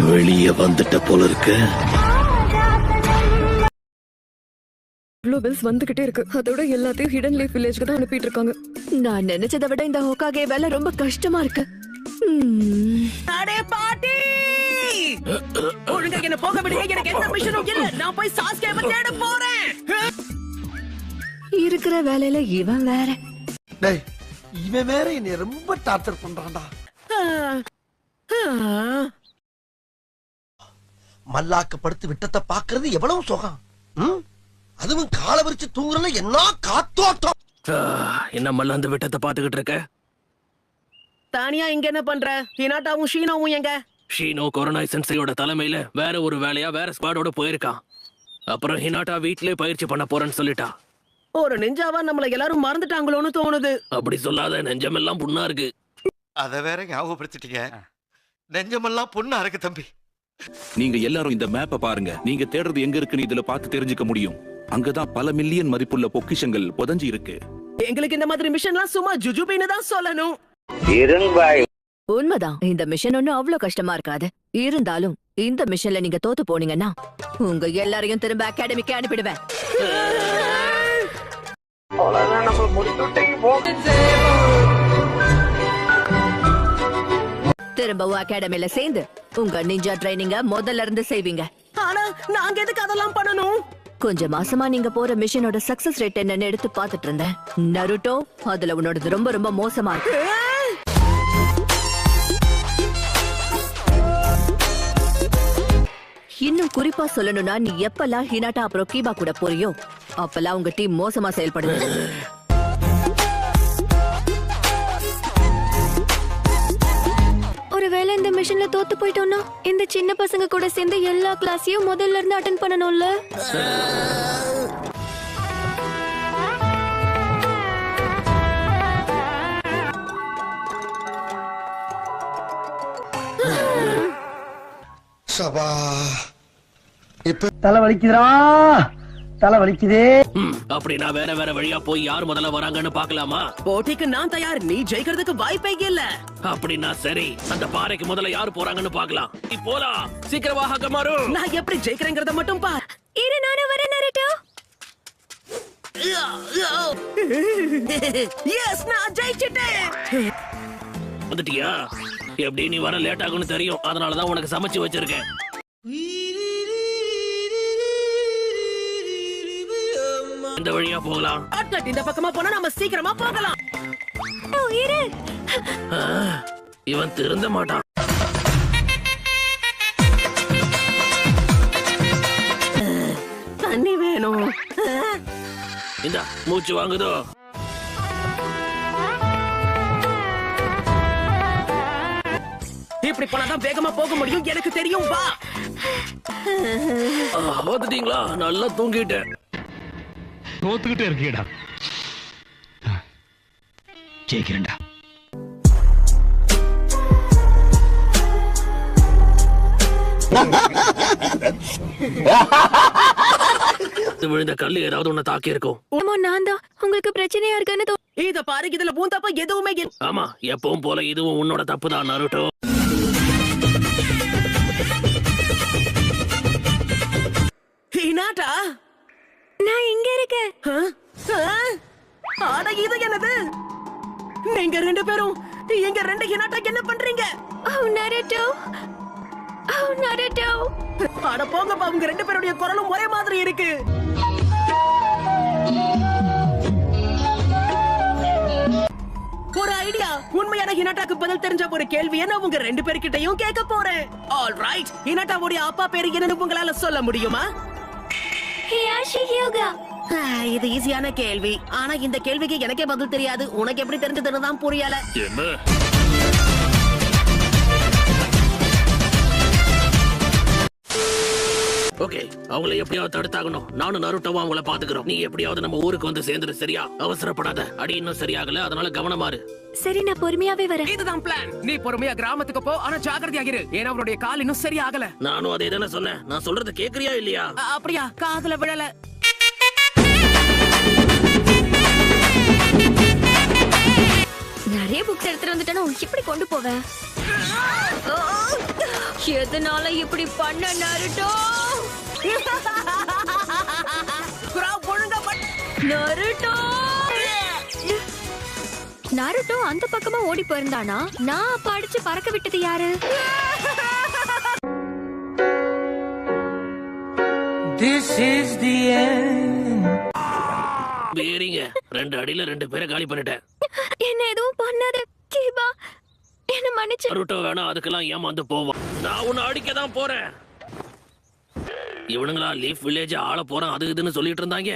வெளியே வந்துட்ட போல இருக்கு. இவ்ளோ பில்ஸ் வந்துகிட்டே இருக்கு. அதோட எல்லாத்தையும் ஹிடன் லீஃப் வில்லேஜ்க்கு தான் அனுப்பிட்டு இருக்காங்க. நான் நினைச்சதை விட இந்த ஹோக்காகே வேலை ரொம்ப கஷ்டமா இருக்கு. அடே பாட்டி, ஒழுங்கா என்ன போக விடுங்க. எனக்கு எந்த மிஷனும் இல்ல. நான் போய் சாஸ்கேவை தேட போறேன். இருக்கிற வேலையில இவன் வேற. டேய், இவன் வேற என்னை ரொம்ப டார்ச்சர் பண்றான்டா. மல்லாக்க படுத்து விட்டத்தை பாக்குறது எவ்வளவு சுகம். அதுவும் காலை விரிச்சு தூங்குறல என்ன காத்தோட்டம். என்ன மல்லாந்து விட்டத்தை பாத்துக்கிட்டு இருக்க? தானியா இங்க என்ன பண்ற? ஹினாட்டாவும் ஷீனோவும் எங்க? ஷீனோ கொரோனாய் சென்சையோட தலைமையில வேற ஒரு வேலையா வேற ஸ்குவாடோட போயிருக்கான். அப்புறம் ஹினாட்டா வீட்லயே பயிற்சி பண்ண போறேன்னு சொல்லிட்டா. ஒரு நெஞ்சாவா நம்மள எல்லாரும் மறந்துட்டாங்களோன்னு தோணுது. அப்படி சொல்லாத, நெஞ்சமெல்லாம் புண்ணா இருக்கு. அத வேற ஞாபகப்படுத்திட்டீங்க. நெஞ்சமெல்லாம் புண்ணா இருக்கு தம்பி. நீங்க எல்லாரும் இந்த மேப்பை பாருங்க. நீங்க தேடுறது எங்க இருக்குன்னு இதுல பார்த்து தெரிஞ்சுக்க முடியும். அங்கதான் பல மில்லியன் மதிப்புள்ள பொக்கிஷங்கள் புதஞ்சி இருக்கு. எங்களுக்கு இந்த மாதிரி மிஷன்லாம் சும்மா ஜுஜுபின்னு தான் சொல்லணும். உண்மைதான். இந்த மிஷன் ஒன்னும் அவ்வளவு கஷ்டமா இருக்காது. இருந்தாலும் இந்த மிஷன்ல நீங்க தோத்து போனீங்கன்னா உங்க எல்லாரையும் திரும்ப அகாடமிக்கு அனுப்பிடுவேன். திரும்பவும் அகாடமில சேர்ந்து உங்க நிஞ்சா ட்ரைனிங்க முதல்ல இருந்து செய்வீங்க. ஆனா நாங்க எதுக்கு அதெல்லாம் பண்ணணும்? கொஞ்ச மாசமா நீங்க போற மிஷனோட சக்சஸ் ரேட் என்னன்னு எடுத்து பாத்துட்டு இருந்தேன். நருட்டோ, அதுல உன்னோடது ரொம்ப ரொம்ப மோசமா இருக்கு. இன்னும் குறிப்பா சொல்லணும்னா, நீ எப்பெல்லாம் ஹினாட்டா அப்புறம் கீபா கூட போறியோ அப்பெல்லாம் உங்க டீம் மோசமா செயல்படுது. ஒருவேளை இந்த மிஷன்ல தோத்து போயிட்டோம்னா இந்த சின்ன பசங்க கூட சேர்ந்து எல்லா கிளாஸையும் முதல்ல இருந்து அட்டெண்ட் பண்ணணும்ல. சபா, இப்ப தலை வலிக்குதுடா, தலை வலிக்குதே. அப்படின்னா வேற வேற வழியா போய் யார் முதல்ல வராங்கன்னு பாக்கலாமா? போட்டிக்கு நான் தயார். நீ ஜெயிக்கிறதுக்கு வாய்ப்பே இல்ல. அப்படின்னா சரி, அந்த பாறைக்கு முதல்ல யார் போறாங்கன்னு பாக்கலாம். போலாம், சீக்கிரமா ஹகமாரு. நான் எப்படி ஜெயிக்கிறேங்கிறத மட்டும் பார். இரு, நானும் வரேன் நருட்டோ. எஸ், நான் ஜெயிச்சிட்டேன். வந்துட்டியா? எப்படி நீ வர லேட் ஆகும்னு தெரியும். அதனாலதான் உனக்கு சமைச்சு வச்சிருக்கேன். இந்த வழியா போகலாம். இந்த பக்கமா போனா நம்ம சீக்கிரமா போகலாம். இவன் திருந்த மாட்டான். தண்ணி வேணும். இந்த மூச்சு வாங்குதோ? இப்படி போனாதான் வேகமா போக முடியும். எனக்கு தெரியும். வா. பாத்துட்டீங்களா? நல்லா தூங்கிட்டேன். தோத்துக்கிட்டே இருக்கீடா. ஜெயிக்கிறேன்டா. விழுந்த கல்லு ஏதாவது உன்னை தாக்கி இருக்கும். நான் தான் உங்களுக்கு பிரச்சனையா இருக்குன்னு இத பாரு, இதுல பூ தப்ப எதுவுமே ஆமா, எப்பவும் போல இதுவும் உன்னோட தப்பு தான் நருட்டோ. ஹினாட்டா, நான் இங்க இருக்கேன். ஆனா இது என்னது? நீங்க ரெண்டு பேரும் இங்க ரெண்டு ஹினாட்டா என்ன பண்றீங்க? Naruto, Naruto. அட போங்கப்பா, உங்க ரெண்டு பேருடைய குரலும் ஒரே மாதிரி இருக்கு. ஒரு ஐடியா. உண்மையான ஹினாட்டாக்கு பதில் தெரிஞ்ச ஒரு கேள்வியை நான் உங்க ரெண்டு பேர்கிட்டயும் கேட்க போறேன். ஆல்ரைட், ஹினாட்டாவுடைய அப்பா பேரு என்னன்னு உங்களால சொல்ல முடியுமா? ஹியாஷி ஹியோகா. இது ஈஸியான கேள்வி. ஆனா இந்த கேள்விக்கு எனக்கே பதில் தெரியாது. உனக்கு எப்படி தெரிஞ்சதுன்னு தான் புரியல. என்ன? ஓகே, அவங்கள எப்படியாவது தடுத்தாகணும். நானும் நருட்டோவும் அவங்கள பாத்துக்கிறோம். நீ எப்படியாவது நம்ம ஊருக்கு வந்து சேர்ந்துரு, சரியா? அவசரப்படாத. அடி இன்னும் சரியாகல, அதனால கவனமாரு. சரி, நான் பொறுமையாவே வரேன். இதுதான் பிளான். நீ பொறுமையா கிராமத்துக்கு போ, ஆனா ஜாக்கிரதையா இரு. ஏன்னா அவருடைய கால் இன்னும் சரியாகல. நானும் அதே தானே சொன்னேன். நான் சொல்றது கேக்குறியா இல்லையா? அப்படியா? காதுல விழல. நிறைய புக்ஸ் எடுத்துட்டு வந்துட்டேன்னு இப்படி கொண்டு போவேன். எதனால இப்படி பண்ண நருட்டோ? ஒழுங்கா நருட்டோ நருட்டோ அந்த பக்கமா ஓடி போயிருந்தானா? நான் அப்ப அடிச்சு பறக்க விட்டது யாரு? வேறீங்க 2 அடியில 2 பேரை காலி பண்ணிட்டேன். என்ன எதுவும் பண்ணாத கீபா, என்ன மன்னிச்சு. நருட்டோ வேணா அதுக்கெல்லாம் ஏமாந்து போவான். நான் உன்னை அடிக்க தான் போறேன். இவனுங்களா லீஃப் வில்லேஜ் ஆள போறான் அது இதுன்னு சொல்லிட்டு இருந்தாங்க.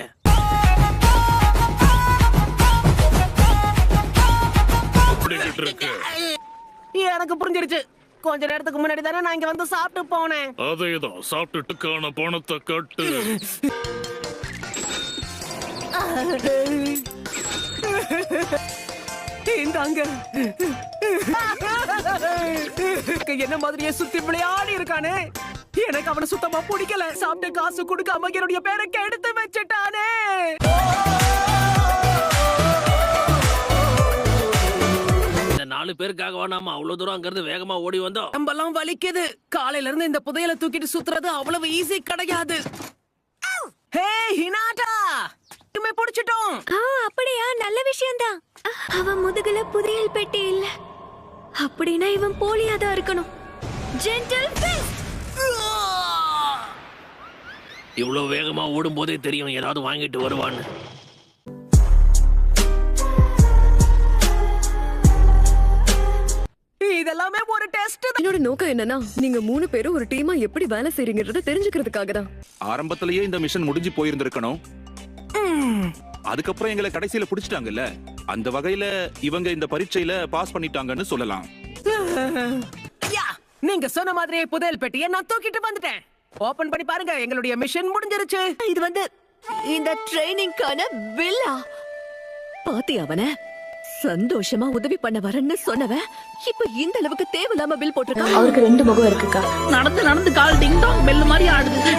எனக்கு புரிஞ்சிருச்சு. கொஞ்ச நேரத்துக்கு முன்னாடி தானே நான் இங்க வந்து சாப்பிட்டு போனேன். அதேதான், சாப்பிட்டுட்டுக்கான பணத்தை கட்டு. இந்தாங்க. என்ன மாதிரியே சுத்தி விளையாடி இருக்கானே. எனக்கு அவனை சுத்தமா பிடிக்கல. சாப்பிட்டு காசு கொடுக்காம என்னுடைய பேரை கெடுத்து வச்சுட்டானே. இந்த 4 பேருக்காக நாம அவ்வளவு தூரம் அங்க இருந்து வேகமா ஓடி வந்தோம். நம்பெல்லாம் வலிக்குது. காலையில இருந்து இந்த புதையலை தூக்கிட்டு சுத்துறது அவ்வளவு ஈஸி கிடையாது. ஹே ஹினாட்டா, இமே புடிச்சிட்டோம். அப்படியா? நல்ல விஷயம்தான். அவன் முதுகுல புதையல் பெட்டி இல்ல. அப்படின்னா இவன் போலியா தான் இருக்கணும். Gentle fist. இவ்வளவு வேகமா ஓடும் போதே தெரியும் ஏதாவது வாங்கிட்டு வருவான்னு. இதெல்லாமே ஒரு டெஸ்ட். என்னோட நோக்கம் என்னன்னா, நீங்க 3 பேரும் ஒரு டீமா எப்படி வேலை செய்றீங்கறத தெரிஞ்சுக்கிறதுக்காக தான். ஆரம்பத்திலேயே இந்த மிஷன் முடிஞ்சு போயிருந்திருக்கணும். அதுக்கப்புறம் எங்களை கடைசியில புடிச்சிட்டாங்கல்ல, அந்த வகையில இவங்க இந்த பரீட்சையில பாஸ் பண்ணிட்டாங்கன்னு சொல்லலாம். யா, நீங்க சொன்ன மாதிரியே புதையல் பெட்டியை நான் தூக்கிட்டு வந்துட்டேன். ஓபன் பண்ணி பாருங்க, எங்களுடைய மிஷன் முடிஞ்சிருச்சு. இது வந்து இந்த ட்ரைனிங்கான பில்லா. பாத்தி அவன சந்தோஷமா உதவி பண்ண வரேன்னு சொன்னவன் இப்ப இந்த அளவுக்கு தேவையில்லாம பில் போட்டிருக்கான். அவருக்கு 2 முகம் இருக்குக்கா. நடந்து நடந்து கால் டிங் டாங் பெல் மாதிரி ஆடுது.